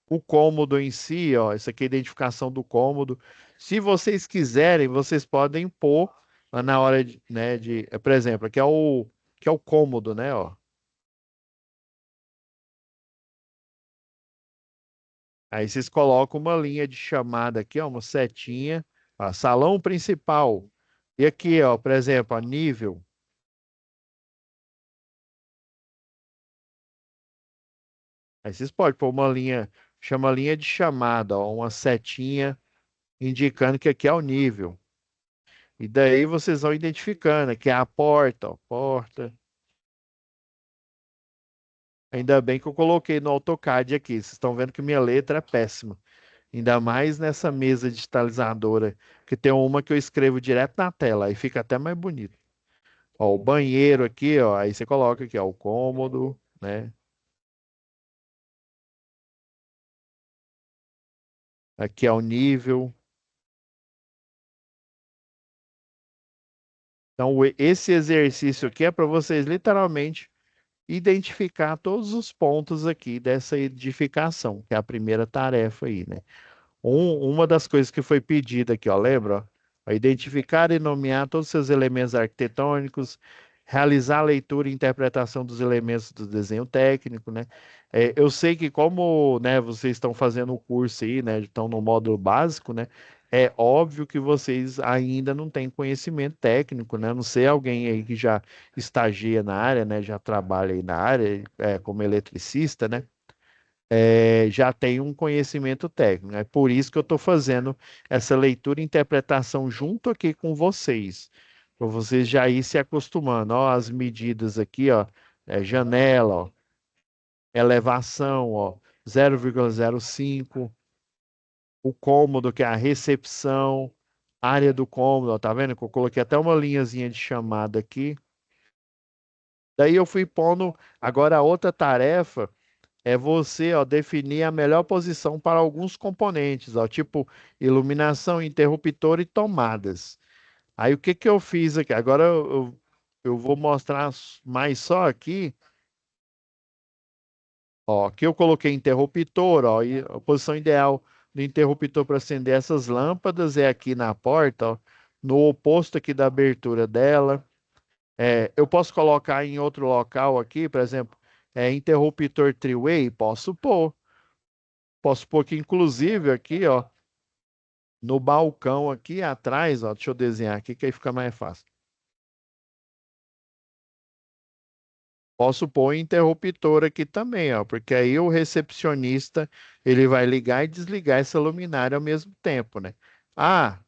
O cômodo em si, ó, isso aqui é a identificação do cômodo. Se vocês quiserem, vocês podem pôr na hora de, né, por exemplo, aqui é o cômodo, né, ó. Aí vocês colocam uma linha de chamada aqui, ó, uma setinha, ó, salão principal. E aqui, ó, por exemplo, ó, nível. Aí vocês podem pôr uma linha, chama linha de chamada, ó, uma setinha indicando que aqui é o nível. E daí vocês vão identificando, aqui é a porta, ó, porta. Ainda bem que eu coloquei no AutoCAD aqui. Vocês estão vendo que minha letra é péssima. Ainda mais nessa mesa digitalizadora, que tem uma que eu escrevo direto na tela, aí fica até mais bonito. Ó, o banheiro aqui, ó, aí você coloca aqui, ó, o cômodo, né? Aqui é o nível. Então, esse exercício aqui é para vocês literalmente identificar todos os pontos aqui dessa edificação, que é a primeira tarefa aí, né? Uma das coisas que foi pedida aqui, ó, lembra? Ó, identificar e nomear todos os seus elementos arquitetônicos, realizar a leitura e interpretação dos elementos do desenho técnico, né? Eu sei que como, né, vocês estão fazendo o curso aí, né, estão no módulo básico, né? É óbvio que vocês ainda não têm conhecimento técnico, né? Não sei alguém aí que já estagia na área, né? Já trabalha aí na área, como eletricista, né? Já tem um conhecimento técnico. É por isso que eu estou fazendo essa leitura e interpretação junto aqui com vocês, para vocês já ir se acostumando. Ó, as medidas aqui, ó, janela, ó, elevação, ó, 0,05, o cômodo, que é a recepção, área do cômodo, ó, tá vendo que eu coloquei até uma linhazinha de chamada aqui. Daí eu fui pondo agora a outra tarefa é você, ó, definir a melhor posição para alguns componentes, ó, tipo iluminação, interruptor e tomadas. Aí o que que eu fiz aqui? Agora eu vou mostrar mais só aqui, ó, aqui eu coloquei interruptor, ó, e a posição ideal do interruptor para acender essas lâmpadas é aqui na porta, ó, no oposto aqui da abertura dela. Eu posso colocar em outro local aqui, por exemplo, interruptor three-way? Posso pôr. Posso pôr aqui, inclusive, aqui, ó, no balcão aqui atrás, ó, deixa eu desenhar aqui que aí fica mais fácil. Posso pôr um interruptor aqui também, ó, porque aí o recepcionista, ele vai ligar e desligar essa luminária ao mesmo tempo, né? Ah,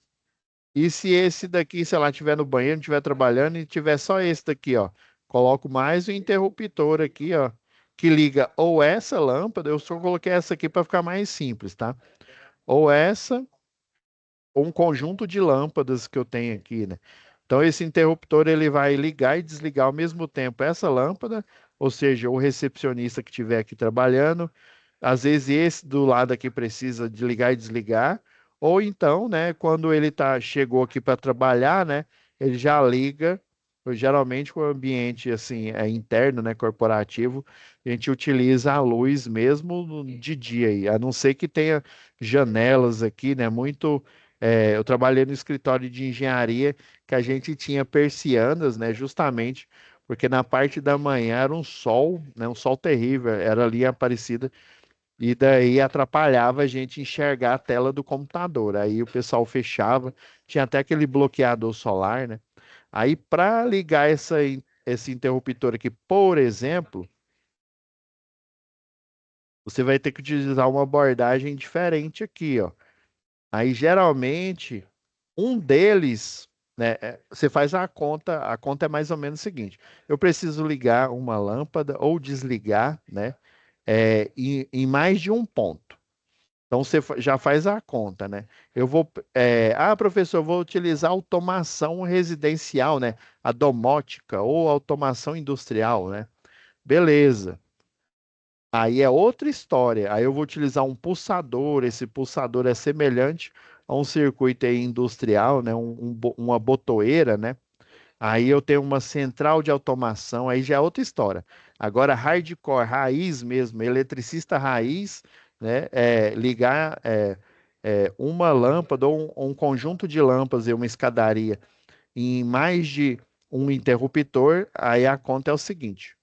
E se esse daqui, sei lá, estiver no banheiro, estiver trabalhando e tiver só esse daqui, ó, coloco mais o interruptor aqui, ó, que liga ou essa lâmpada, eu só coloquei essa aqui para ficar mais simples, tá? Ou essa ou um conjunto de lâmpadas que eu tenho aqui, né? Então esse interruptor ele vai ligar e desligar ao mesmo tempo essa lâmpada, ou seja, o recepcionista que estiver aqui trabalhando, às vezes esse do lado aqui precisa de ligar e desligar, ou então, né, quando ele chegou aqui para trabalhar, né, ele já liga. Geralmente, com o ambiente assim é interno, né, corporativo, a gente utiliza a luz mesmo de dia aí, a não ser que tenha janelas aqui, né, muito eu trabalhei no escritório de engenharia que a gente tinha persianas, né? Justamente porque na parte da manhã era um sol, né? Um sol terrível, era ali em Aparecida, e daí atrapalhava a gente enxergar a tela do computador. Aí o pessoal fechava, tinha até aquele bloqueador solar, né? Aí para ligar esse interruptor aqui, por exemplo, você vai ter que utilizar uma abordagem diferente aqui, ó. Aí geralmente um deles, né, você faz a conta é mais ou menos o seguinte: eu preciso ligar uma lâmpada ou desligar, né, em mais de um ponto. Então você já faz a conta, né? Eu vou, professor, eu vou utilizar automação residencial, né? A domótica ou automação industrial, né? Beleza. Aí é outra história. Aí eu vou utilizar um pulsador. Esse pulsador é semelhante a um circuito aí industrial, né? Uma botoeira, né? Aí eu tenho uma central de automação. Aí já é outra história. Agora, hardcore, raiz mesmo, eletricista raiz, né? Ligar uma lâmpada ou um conjunto de lâmpadas e uma escadaria em mais de um interruptor. Aí a conta é o seguinte.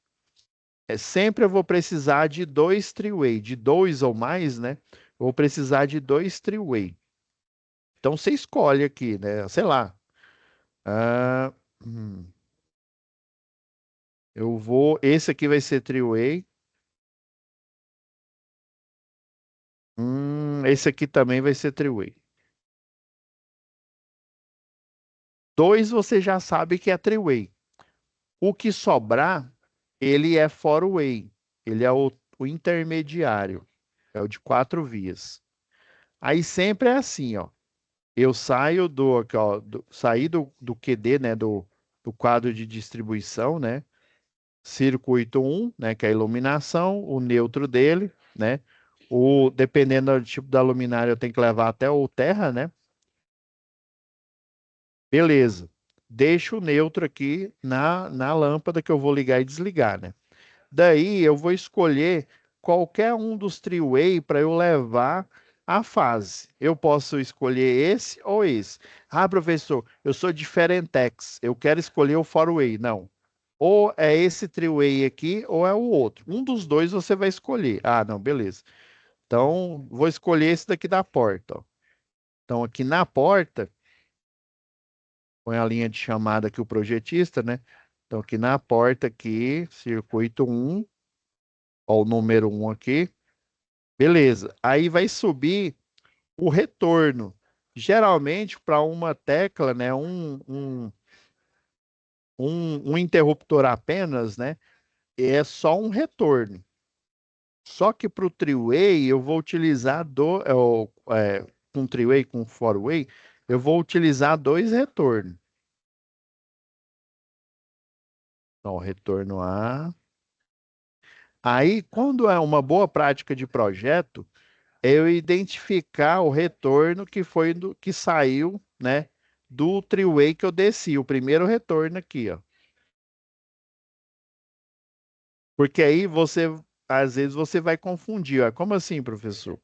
Sempre eu vou precisar de dois three-way, de dois ou mais, né? Eu vou precisar de dois three-way. Então você escolhe aqui, né? Sei lá. ah, hum, eu vou. Esse aqui vai ser three-way. Esse aqui também vai ser three-way. Dois você já sabe que é three-way. O que sobrar, ele é four-way. Ele é o intermediário. É o de quatro vias. Aí sempre é assim, ó. Eu saio aqui, ó, saí do QD, né, do quadro de distribuição, né, circuito um, né, que é a iluminação, o neutro dele, né, dependendo do tipo da luminária, eu tenho que levar até o terra, né, beleza. Deixo o neutro aqui na lâmpada que eu vou ligar e desligar, né. Daí eu vou escolher qualquer um dos three-way para eu levar a fase. Eu posso escolher esse ou esse. Ah, professor, eu sou diferentex. Eu quero escolher o four-way. Não. Ou é esse three-way aqui ou é o outro. Um dos dois você vai escolher. Ah, não, beleza. Então, vou escolher esse daqui da porta, ó. Então, aqui na porta, põe a linha de chamada aqui o projetista, né? Então, aqui na porta aqui, circuito um, ó, o número um aqui. Beleza. Aí vai subir o retorno. Geralmente, para uma tecla, né, um interruptor apenas, né, é só um retorno. Só que para o three-way, eu vou utilizar com three-way, com four-way, eu vou utilizar dois retornos. Então, retorno A. Aí, quando é uma boa prática de projeto, eu identificar o retorno que foi que saiu, né, do three-way que eu desci, o primeiro retorno aqui, ó. Porque aí você, às vezes você vai confundir, ó. Como assim, professor?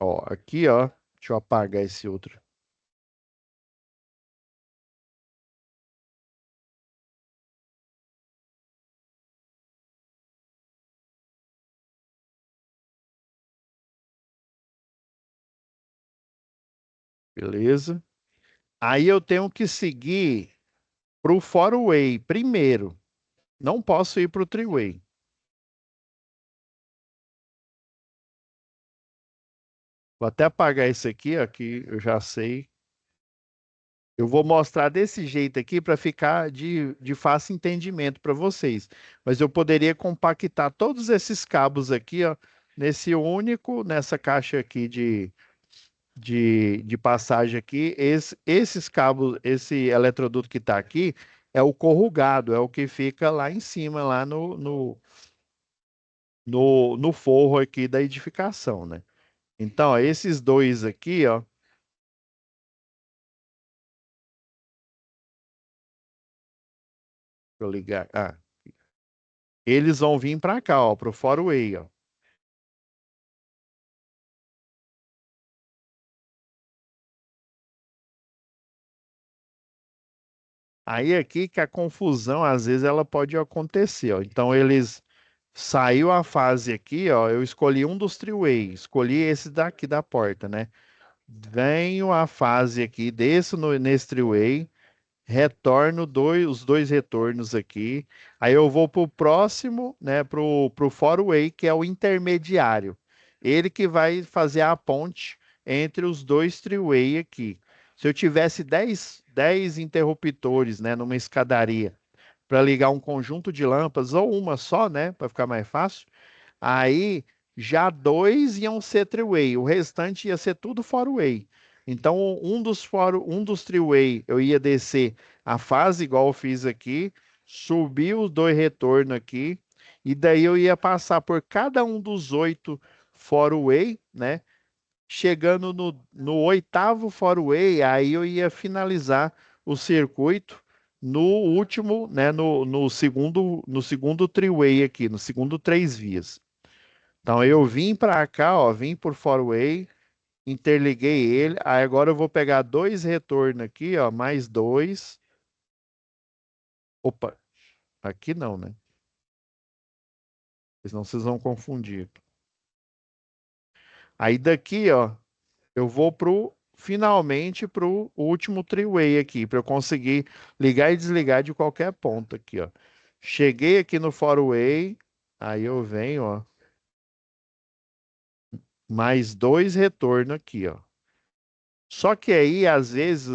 Ó, aqui, ó. Deixa eu apagar esse outro. Beleza? Aí eu tenho que seguir para o four-way primeiro. Não posso ir para o three-way. Vou até apagar esse aqui, ó, que eu já sei. Eu vou mostrar desse jeito aqui para ficar de fácil entendimento para vocês. Mas eu poderia compactar todos esses cabos aqui, ó, nesse único, nessa caixa aqui de passagem aqui. Esses cabos, esse eletroduto que está aqui, é o corrugado, é o que fica lá em cima, lá no forro aqui da edificação, né? Então, ó, esses dois aqui, ó, deixa eu ligar. Ah, eles vão vir para cá, ó, pro four-way, ó. Aí aqui que a confusão, às vezes, ela pode acontecer, ó. Então, eles saiu a fase aqui, ó, eu escolhi um dos three-way, escolhi esse daqui da porta, né? Venho a fase aqui, desço nesse three-way, retorno os dois retornos aqui. Aí eu vou para o próximo, né? Pro four-way, que é o intermediário. Ele que vai fazer a ponte entre os dois three-way aqui. Se eu tivesse dez interruptores, né, numa escadaria, para ligar um conjunto de lâmpadas, ou uma só, né, para ficar mais fácil, aí já dois iam ser three-way, o restante ia ser tudo four-way. Então, um dos three-way eu ia descer a fase igual eu fiz aqui, subir os dois retornos aqui, e daí eu ia passar por cada um dos oito four-way, né? Chegando no oitavo four-way, aí eu ia finalizar o circuito no último, né? No segundo three-way aqui, no segundo três vias. Então eu vim para cá, ó, vim por four-way, interliguei ele. Aí agora eu vou pegar dois retornos aqui, ó, mais dois. Opa, aqui não, né? Senão vocês vão confundir. Aí daqui, ó, eu vou finalmente pro último three-way aqui, para eu conseguir ligar e desligar de qualquer ponto aqui, ó. Cheguei aqui no four-way, aí eu venho, ó, mais dois retornos aqui, ó. Só que aí, às vezes,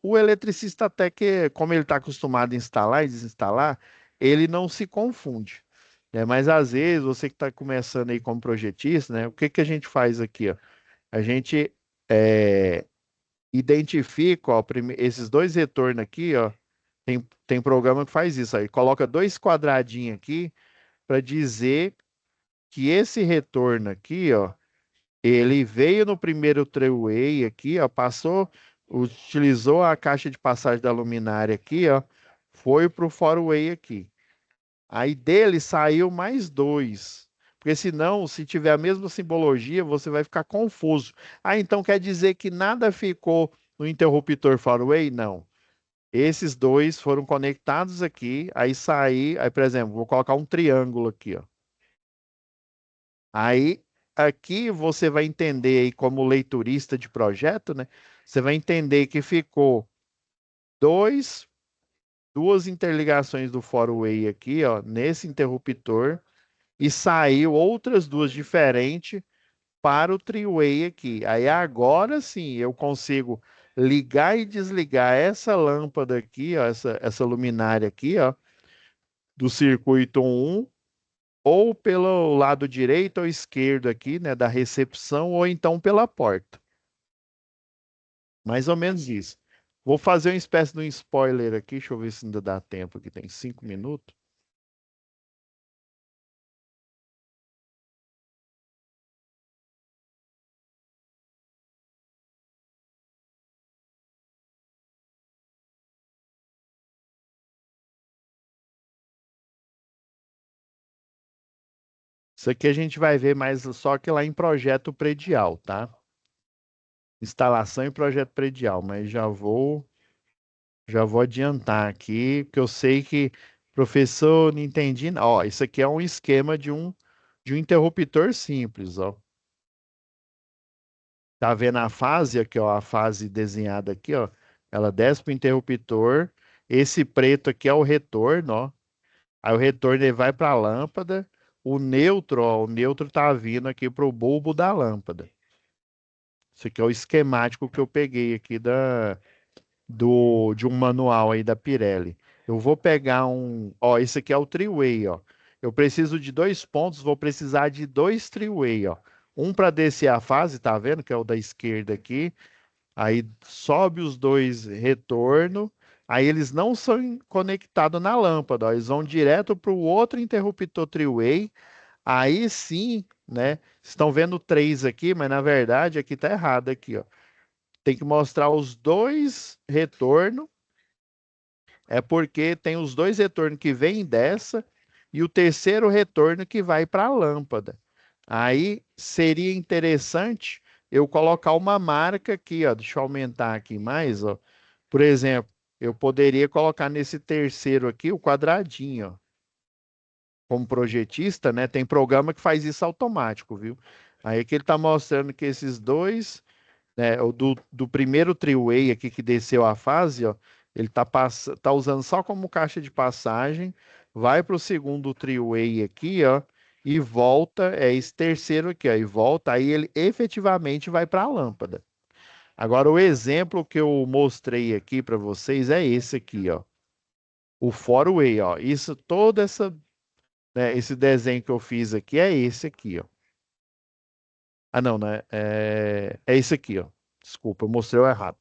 o eletricista até que, como ele está acostumado a instalar e desinstalar, ele não se confunde, né? Mas às vezes, você que está começando aí como projetista, né? O que que a gente faz aqui, ó? A gente é, identifica, ó, esses dois retornos aqui, ó. Tem programa que faz isso aí, coloca dois quadradinhos aqui para dizer que esse retorno aqui, ó, ele veio no primeiro three-way aqui, ó, passou, utilizou a caixa de passagem da luminária aqui, ó, foi pro four-way aqui. Aí dele saiu mais dois. Porque senão, se tiver a mesma simbologia, você vai ficar confuso. Ah, então quer dizer que nada ficou no interruptor four-way? Não. Esses dois foram conectados aqui, aí aí, por exemplo, vou colocar um triângulo aqui, ó. Aí, aqui você vai entender aí como leiturista de projeto, né? Você vai entender que ficou dois, duas interligações do four-way aqui, ó, nesse interruptor, e saiu outras duas diferentes para o three-way aqui. Aí agora sim eu consigo ligar e desligar essa lâmpada aqui, ó, essa luminária aqui, ó, do circuito um ou pelo lado direito ou esquerdo aqui, né, da recepção, ou então pela porta. Mais ou menos isso. Vou fazer uma espécie de um spoiler aqui, deixa eu ver se ainda dá tempo, aqui tem 5 minutos. Isso aqui a gente vai ver mais só que lá em projeto predial, tá? Instalação e projeto predial, mas já vou adiantar aqui, porque eu sei que professor, não entendi. Ó, isso aqui é um esquema de um interruptor simples, ó. Tá vendo a fase aqui, ó, a fase desenhada aqui, ó. Ela desce para o interruptor. Esse preto aqui é o retorno, ó. Aí o retorno ele vai para a lâmpada. O neutro tá vindo aqui para o bulbo da lâmpada. Isso aqui é o esquemático que eu peguei aqui de um manual aí da Pirelli. Eu vou pegar um, ó, esse aqui é o three-way, ó. Eu preciso de dois pontos, vou precisar de dois three-way, ó. Um para descer a fase, tá vendo? Que é o da esquerda aqui. Aí sobe os dois retorno. Aí eles não são conectados na lâmpada, ó. Eles vão direto para o outro interruptor three-way. Aí sim, né? Estão vendo três aqui, mas na verdade aqui tá errado aqui, ó. Tem que mostrar os dois retornos. É porque tem os dois retornos que vêm dessa e o terceiro retorno que vai para a lâmpada. Aí seria interessante eu colocar uma marca aqui, ó. Deixa eu aumentar aqui mais, ó. Por exemplo, eu poderia colocar nesse terceiro aqui o quadradinho, ó. Como projetista, né? Tem programa que faz isso automático, viu? Aí que ele está mostrando que esses dois, né, o do primeiro three-way aqui que desceu a fase, ó, ele tá usando só como caixa de passagem, vai para o segundo three-way aqui, ó, e volta, é esse terceiro aqui, ó, e volta, aí ele efetivamente vai para a lâmpada. Agora, o exemplo que eu mostrei aqui para vocês é esse aqui, ó, o four-way, ó, isso, toda essa, né, esse desenho que eu fiz aqui é esse aqui, ó. Ah, não, né, é esse aqui, ó. Desculpa, eu mostrei o errado.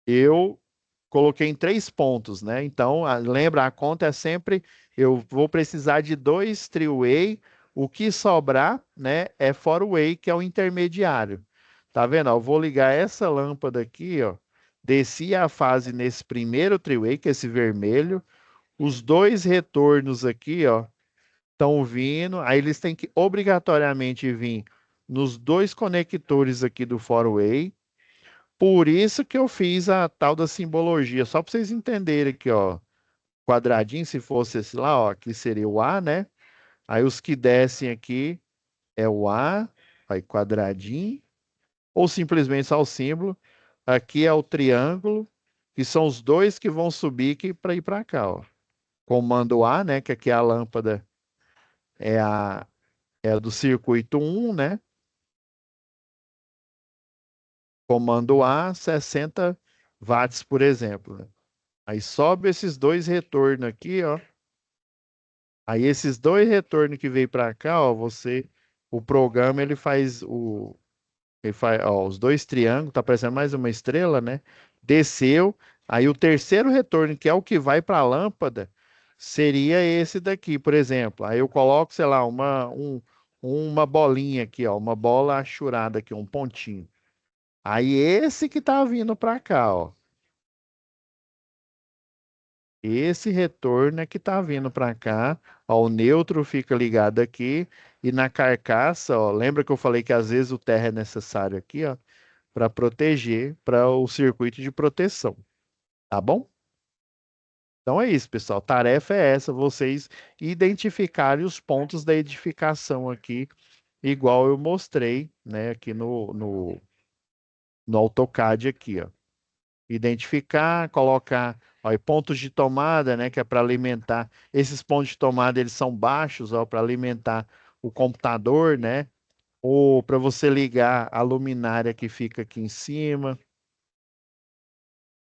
Eu coloquei em três pontos, né? Então, lembra, a conta é sempre, eu vou precisar de dois three-way, o que sobrar, né, é four-way, que é o intermediário. Tá vendo? Ó, eu vou ligar essa lâmpada aqui, ó, desci a fase nesse primeiro three-way, que é esse vermelho, os dois retornos aqui, ó, estão vindo, aí eles têm que obrigatoriamente vir nos dois conectores aqui do four-way, por isso que eu fiz a tal da simbologia, só para vocês entenderem aqui, ó. Quadradinho, se fosse esse lá, ó, aqui seria o A, né? Aí os que descem aqui é o A, aí quadradinho, ou simplesmente só o símbolo. Aqui é o triângulo, que são os dois que vão subir aqui para ir para cá, ó. Comando A, né? Que aqui é a lâmpada é a do circuito um, né? Comando A, 60 watts, por exemplo, né? Aí sobe esses dois retornos aqui, ó. Aí esses dois retornos que veio para cá, ó, o programa ele faz, ó, os dois triângulos, tá parecendo mais uma estrela, né? Desceu, aí o terceiro retorno, que é o que vai para a lâmpada, seria esse daqui, por exemplo. Aí eu coloco, sei lá, uma bolinha aqui, ó, uma bola achurada aqui, um pontinho. Aí esse que tá vindo para cá, ó. Esse retorno é que está vindo para cá. Ó, o neutro fica ligado aqui e na carcaça, ó, lembra que eu falei que às vezes o terra é necessário aqui, ó, para proteger, para o circuito de proteção, tá bom? Então é isso, pessoal. Tarefa é essa, vocês identificarem os pontos da edificação aqui, igual eu mostrei, né, aqui no AutoCAD aqui, ó. Identificar, colocar, ó, e pontos de tomada, né, que é para alimentar. Esses pontos de tomada eles são baixos, ó, para alimentar o computador, né? Ou para você ligar a luminária que fica aqui em cima.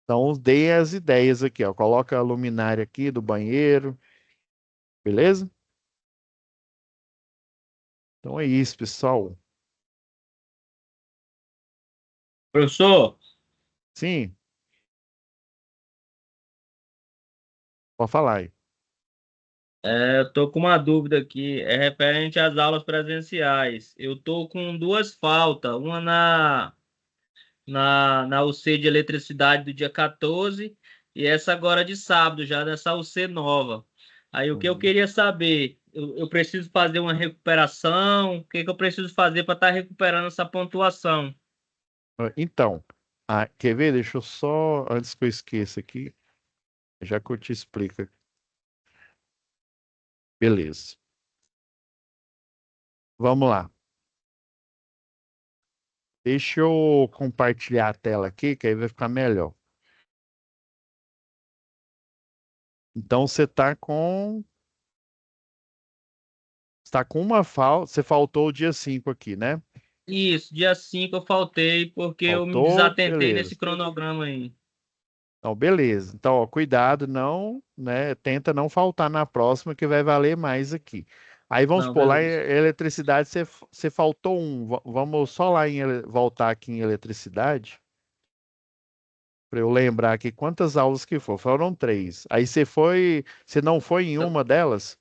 Então, dei as ideias aqui, ó. Coloca a luminária aqui do banheiro, beleza? Então é isso, pessoal. Professor, Sim, pode falar aí. eu tô com uma dúvida aqui, é referente às aulas presenciais. Eu tô com duas faltas, uma na UC de eletricidade do dia 14 e essa agora de sábado, já nessa UC nova. Aí o que eu Uhum. queria saber, eu preciso fazer uma recuperação, o que que eu preciso fazer para estar recuperando essa pontuação? Então, quer ver? Deixa eu só, antes que eu esqueça aqui, já que eu te explico. Beleza. Vamos lá. Deixa eu compartilhar a tela aqui, que aí vai ficar melhor. Então está com uma falta, você faltou o dia 5 aqui, né? Isso, dia 5 eu faltei porque eu me Faltou? desatentei nesse Beleza. cronograma aí. Então, beleza. Então, ó, cuidado, não, né? Tenta não faltar na próxima, que vai valer mais aqui. Aí vamos Não, supor, lá em beleza. eletricidade, você faltou um. Vamos só lá voltar aqui em eletricidade, para eu lembrar aqui quantas aulas que foram. Foram três. Aí você não foi em uma delas?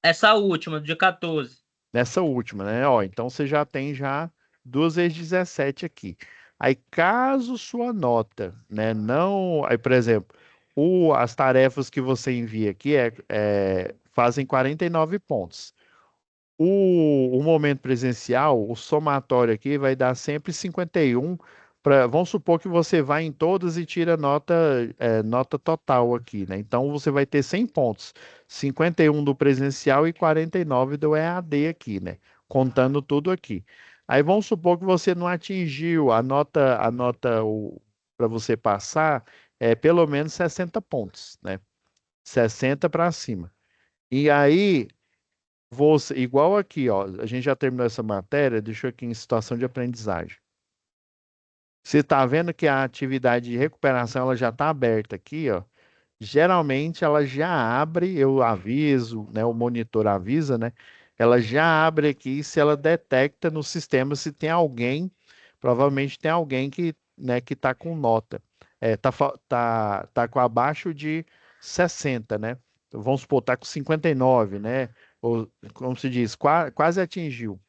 Essa última, do dia 14. Nessa última, né? Ó, então você já tem já 2 vezes 17 aqui. Aí, caso sua nota, né, não, aí, por exemplo, as tarefas que você envia aqui fazem 49 pontos. O momento presencial, o somatório aqui vai dar sempre 51. Vamos supor que você vai em todas e tira nota total aqui, né? Então você vai ter 100 pontos, 51 do presencial e 49 do EAD aqui, né? Contando tudo aqui. Aí vamos supor que você não atingiu a nota para você passar pelo menos 60 pontos, né? 60 para cima. E aí igual aqui, ó, a gente já terminou essa matéria, deixa eu aqui em situação de aprendizagem. Você está vendo que a atividade de recuperação ela já está aberta aqui, ó. Geralmente ela já abre, eu aviso, né? O monitor avisa, né? Ela já abre aqui se ela detecta no sistema se tem alguém, provavelmente tem alguém que, né, que está com nota, tá com abaixo de 60, né? Então, vamos supor, tá com 59, né? Ou, como se diz, quase atingiu.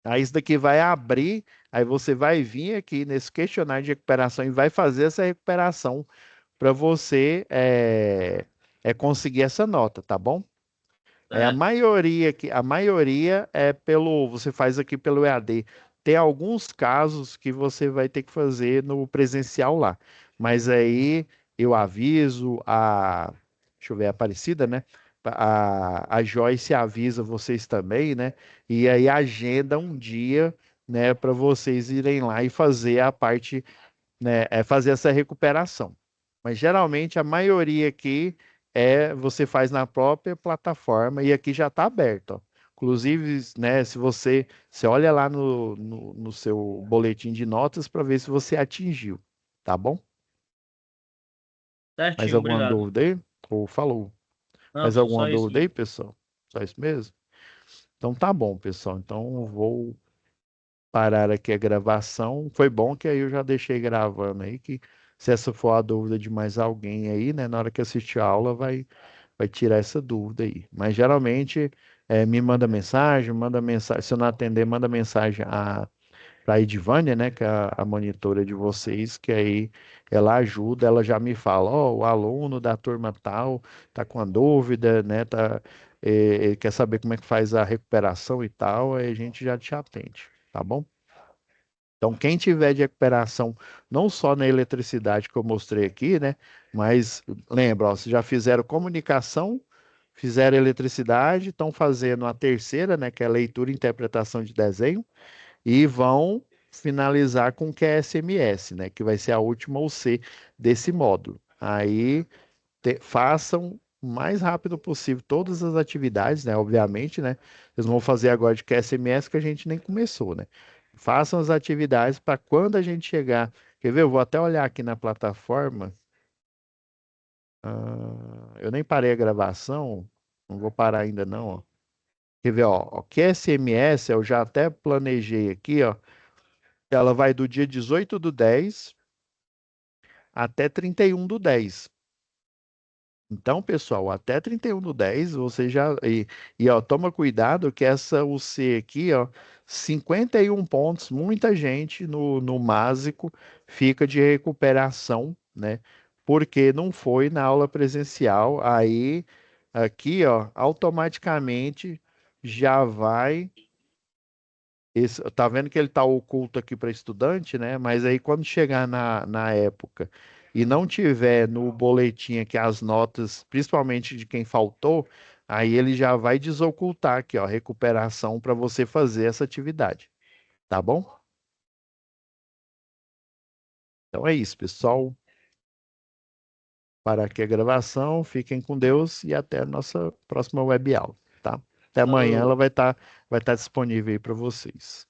Aí isso daqui vai abrir, aí você vai vir aqui nesse questionário de recuperação e vai fazer essa recuperação para você conseguir essa nota, tá bom? A Certo. maioria você faz aqui pelo EAD. Tem alguns casos que você vai ter que fazer no presencial lá. Mas aí eu aviso deixa eu ver, a Aparecida, né? A Joyce avisa vocês também, né? E aí agenda um dia, né, para vocês irem lá e fazer a parte, né, fazer essa recuperação. Mas geralmente a maioria aqui você faz na própria plataforma e aqui já está aberto, ó. Inclusive, né, se você olha lá no seu boletim de notas para ver se você atingiu, tá bom? Mais Certinho, alguma obrigado. dúvida aí? Ou falou? Não, Mais só alguma isso dúvida aí, mesmo. pessoal? Só isso mesmo? Então tá bom, pessoal. Então eu vou parar aqui a gravação. Foi bom que aí eu já deixei gravando aí, que se essa for a dúvida de mais alguém aí, né, na hora que assistir a aula vai tirar essa dúvida aí. Mas geralmente me manda mensagem, se eu não atender, manda mensagem para a Edvânia, né, que é a monitora de vocês, que aí ela ajuda, ela já me fala, ó, o aluno da turma tal tá com a dúvida, né, quer saber como é que faz a recuperação e tal, aí a gente já te atende, tá bom? Então, quem tiver de recuperação, não só na eletricidade que eu mostrei aqui, né? Mas lembra, ó, vocês já fizeram comunicação, fizeram eletricidade, estão fazendo a terceira, né? Que é leitura e interpretação de desenho, e vão finalizar com o que é SMS, né? Que vai ser a última UC desse módulo. Aí façam o mais rápido possível todas as atividades, né? Obviamente, né? Eles vão fazer agora de QSMS que a gente nem começou, né? Façam as atividades para quando a gente chegar. Quer ver? Eu vou até olhar aqui na plataforma. Eu nem parei a gravação. Não vou parar ainda não, ó. Quer ver, ó? O QSMS eu já até planejei aqui, ó. Ela vai do dia 18/10 até 31/10. Então, pessoal, até 31/10 você já. Ó, toma cuidado que essa UC aqui, ó, 51 pontos, muita gente no Másico fica de recuperação, né? Porque não foi na aula presencial. Aí, aqui, ó, automaticamente já vai. Tá vendo que ele tá oculto aqui para estudante, né? Mas aí quando chegar na época e não tiver no boletim aqui as notas, principalmente de quem faltou, aí ele já vai desocultar aqui, ó, recuperação para você fazer essa atividade, tá bom? Então é isso, pessoal. Para aqui a gravação, fiquem com Deus e até a nossa próxima web aula, tá? Até amanhã ela Falou. vai estar disponível aí para vocês.